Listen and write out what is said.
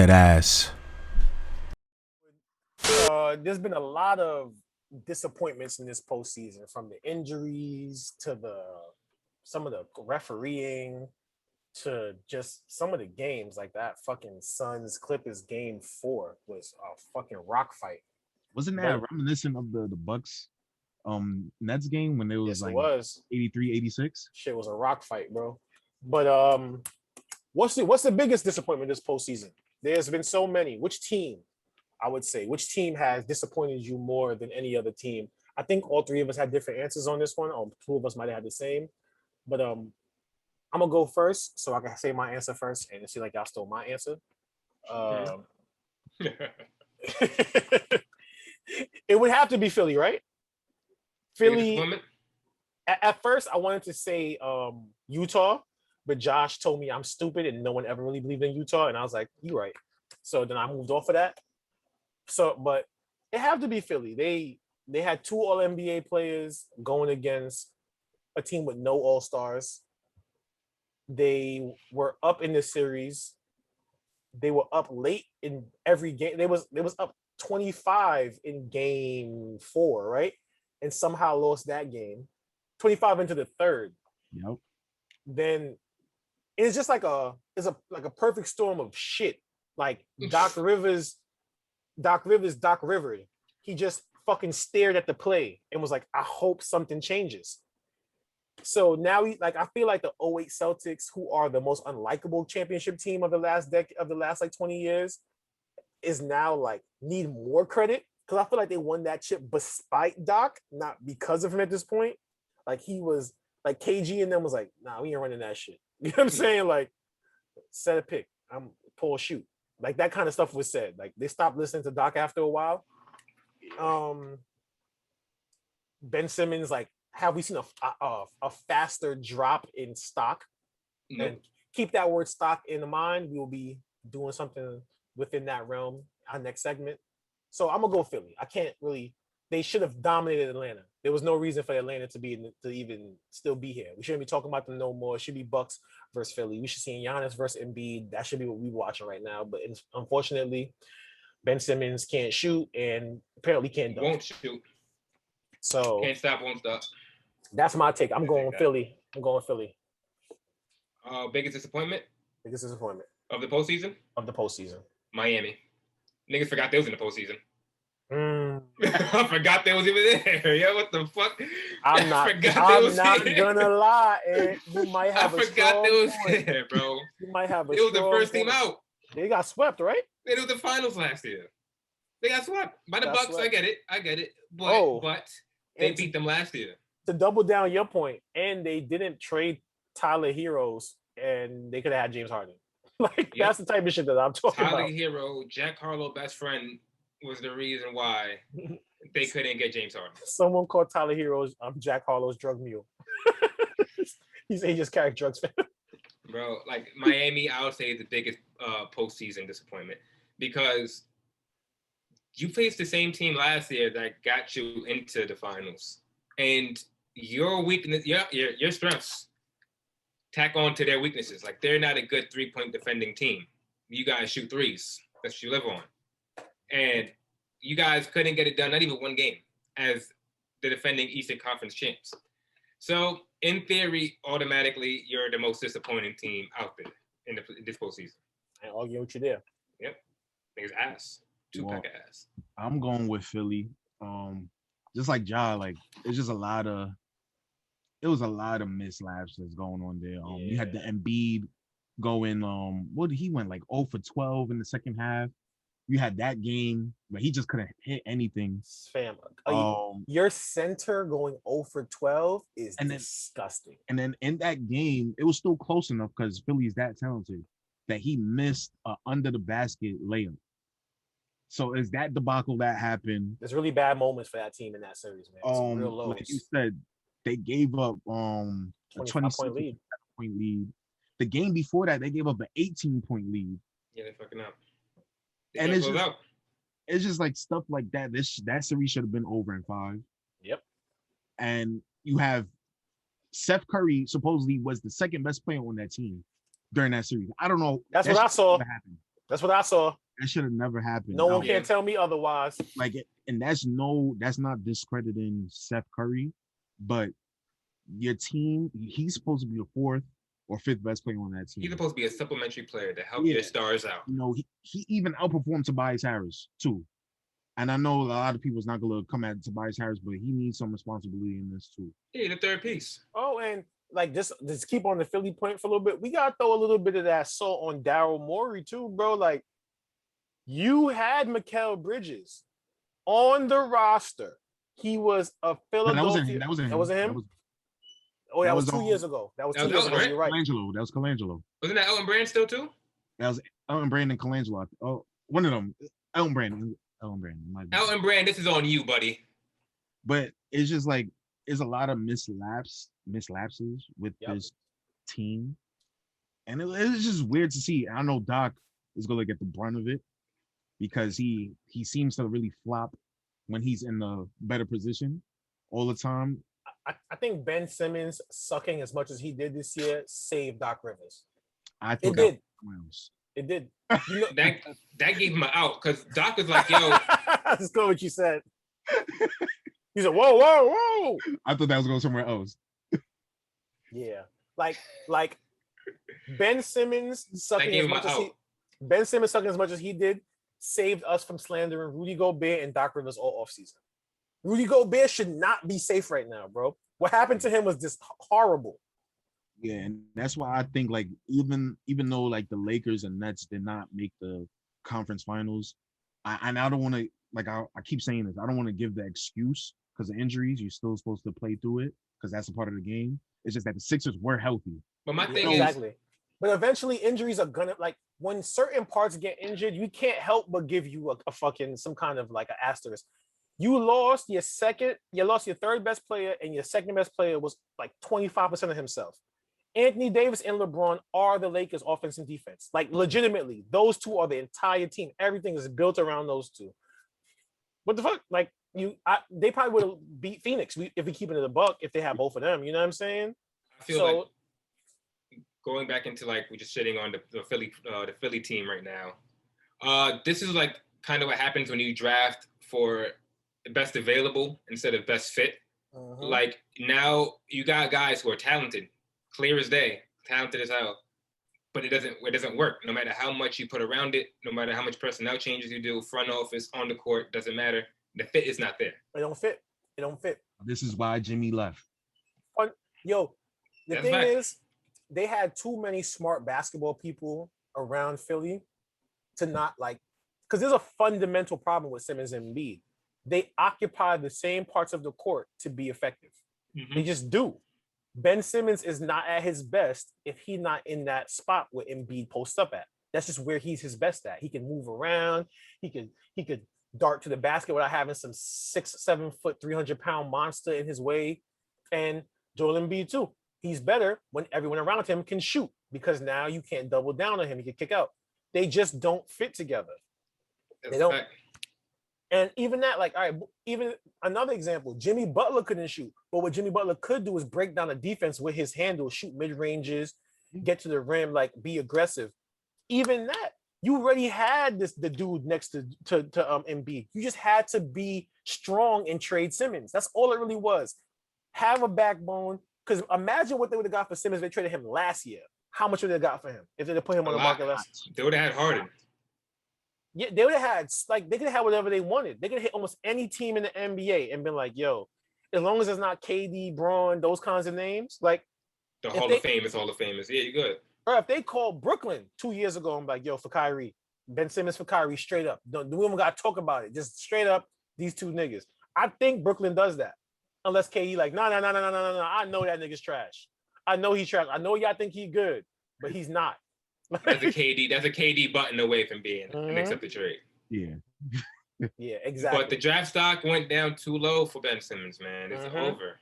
Dead ass. There's been a lot of disappointments in this postseason, from the injuries to the some of the refereeing to just some of the games. Like that fucking Suns Clippers game 4 was a fucking rock fight. Wasn't that But reminiscent of the Bucks Nets game when it was yes, it like was. 83, 86? Shit was a rock fight, bro. But what's the biggest disappointment this postseason? There's been so many. Which team? I would say which team has disappointed you more than any other team? I think all three of us had different answers on this one. Or two of us might have had the same. But I'm gonna go first so I can say my answer first and see like y'all stole my answer. Um, it would have to be Philly, right? Philly. At first, I wanted to say Utah, but Josh told me I'm stupid and no one ever really believed in Utah, and I was like, "You're right." So then I moved off of that. So, but it have to be Philly. They had two All NBA players going against a team with no All Stars. They were up in the series. They were up late in every game. They was up 25 in game 4, right? And somehow lost that game. 25 into the third. Yep. Then it's just like a perfect storm of shit. Like Doc Rivers. He just fucking stared at the play and was like, I hope something changes. So now I feel like the '08 Celtics, who are the most unlikable championship team of the last like 20 years, is now like need more credit, because I feel like they won that chip despite Doc, not because of him at this point. Like he was like KG and them was like, nah, we ain't running that shit. You know what I'm saying? Like, set a pick. I'm pull a shoot. Like that kind of stuff was said. Like they stopped listening to Doc after a while. Ben Simmons, like, have we seen a faster drop in stock? Nope. And keep that word stock in mind. We will be doing something within that realm our next segment. So I'm gonna go Philly. I can't really. They should have dominated Atlanta. There was no reason for Atlanta to even still be here. We shouldn't be talking about them no more. It should be Bucks versus Philly. We should see Giannis versus Embiid. That should be what we're watching right now. But unfortunately, Ben Simmons can't shoot and apparently can't dunk. Won't shoot. So Can't stop, won't stop. that's my take. I'm going Philly. Biggest disappointment Biggest disappointment of the postseason? of the postseason. Miami. Niggas forgot they was in the postseason. Mm. I forgot they was even there. Yeah, what the fuck? I'm not gonna lie. You might have I forgot they was point. there, bro. You might have a It was the first point. team out. They got swept, right? They did the finals last year. They got swept by the Bucks. Swept. I get it. But they beat them last year. To double down your point, and they didn't trade Tyler Heroes, and they could have had James Harden. Like, that's the type of shit that I'm talking about. Tyler Hero, Jack Harlow, best friend, was the reason why they couldn't get James Harden. Someone called Tyler Heroes Jack Harlow's drug mule. He just carried drugs for him. Bro, like Miami, I would say is the biggest postseason disappointment, because you faced the same team last year that got you into the finals, and your weakness, your strengths tack on to their weaknesses. Like, they're not a good 3-point defending team. You guys shoot threes. That's what you live on. And you guys couldn't get it done, not even one game, as the defending Eastern Conference champs. So, in theory, automatically, you're the most disappointing team out there in this postseason. I argue with you there. Yep. Niggas ass. Two-pack ass. I'm going with Philly. Just like Ja, like, it's just a lot of mislaps that's going on there. You had the Embiid going, what did he went like 0 for 12 in the second half. You had that game where he just couldn't hit anything. Fam, your center going 0 for 12 is disgusting. And then in that game, it was still close enough because Philly is that talented that he missed under the basket layup. So is that debacle that happened? There's really bad moments for that team in that series, man. Some real lows. Like you said, they gave up a 27-point lead. The game before that, they gave up an 18-point lead. Yeah, they fucking up. And it's just like stuff like that. That series should have been over in 5. Yep. And you have Seth Curry supposedly was the second best player on that team during that series. I don't know. That's what I saw. That's what I saw. That should have never happened. No one can tell me otherwise. Like, and that's not discrediting Seth Curry, but your team, he's supposed to be the fourth or fifth best player on that team. He's supposed to be a supplementary player to help your stars out. You know, he even outperformed Tobias Harris too. And I know a lot of people's not gonna come at Tobias Harris, but he needs some responsibility in this too. Yeah, the third piece. Oh, and like just keep on the Philly point for a little bit. We gotta throw a little bit of that salt on Daryl Morey too, bro. Like, you had Mikal Bridges on the roster. He was a Philadelphia. That wasn't him. That was 2 years ago. That was 2 years ago. Right? You're right. That was Colangelo. Wasn't that Elton Brand still too? That was Elton Brand and Colangelo. Oh, one of them. Elton Brand. Elton Brand, this is on you, buddy. But it's just like there's a lot of mislapses with this team, and it's just weird to see. I know Doc is gonna get the brunt of it because he seems to really flop when he's in the better position all the time. I think Ben Simmons sucking as much as he did this year saved Doc Rivers. I think it did. You know, that gave him an out because Doc was like, "Yo, that's good what you said." He said, "Whoa, whoa, whoa!" I thought that was going somewhere else. Yeah, like Ben Simmons sucking as much as he did saved us from slandering Rudy Gobert and Doc Rivers all offseason. Rudy Gobert should not be safe right now, bro. What happened to him was just horrible. Yeah, and that's why I think like even though like the Lakers and Nets did not make the conference finals, I don't want to I keep saying this. I don't want to give the excuse because of injuries. You're still supposed to play through it because that's a part of the game. It's just that the Sixers were healthy. But my thing is, but eventually injuries are gonna when certain parts get injured, you can't help but give you a fucking some kind of like an asterisk. You lost your third best player, and your second best player was like 25% of himself. Anthony Davis and LeBron are the Lakers' offense and defense. Like, legitimately, those two are the entire team. Everything is built around those two. What the fuck? Like, they probably would have beat Phoenix if we keep it in the buck if they had both of them. You know what I'm saying? I feel like going back into like we're just shitting on the Philly team right now. This is like kind of what happens when you draft for best available instead of best fit. Uh-huh. Like now you got guys who are talented. Clear as day, talented as hell, but it doesn't work. No matter how much you put around it, no matter how much personnel changes you do, front office, on the court, doesn't matter. The fit is not there. It don't fit. This is why Jimmy left. The thing is, they had too many smart basketball people around Philly to not because there's a fundamental problem with Simmons and Embiid. They occupy the same parts of the court to be effective. Mm-hmm. They just do. Ben Simmons is not at his best if he's not in that spot where Embiid posts up at. That's just where he's his best at. He can move around. He could dart to the basket without having some 6'7" 300-pound monster in his way. And Joel Embiid too. He's better when everyone around him can shoot because now you can't double down on him. He can kick out. They just don't fit together. They don't. And even that, all right, even another example, Jimmy Butler couldn't shoot. But what Jimmy Butler could do is break down a defense with his handle, shoot mid-ranges, get to the rim, be aggressive. Even that, you already had the dude next to Embiid. You just had to be strong and trade Simmons. That's all it really was. Have a backbone. Because imagine what they would have got for Simmons if they traded him last year. How much would they have got for him if they put him on the market last year? They would have had Harden. Yeah, they would have had they could have had whatever they wanted. They could have hit almost any team in the NBA and been like, "Yo, as long as it's not KD, Braun, those kinds of names, the Hall of Fame is Hall of Famers. Yeah, you're good." Or if they called Brooklyn 2 years ago and like, "Yo, for Kyrie, Ben Simmons for Kyrie, straight up. We don't got to talk about it. Just straight up, these two niggas." I think Brooklyn does that, unless KD no. I know that nigga's trash. I know he's trash. I know y'all think he good, but he's not. That's a KD button away from being an accepted trade. Yeah. Yeah, exactly. But the draft stock went down too low for Ben Simmons, man. It's over.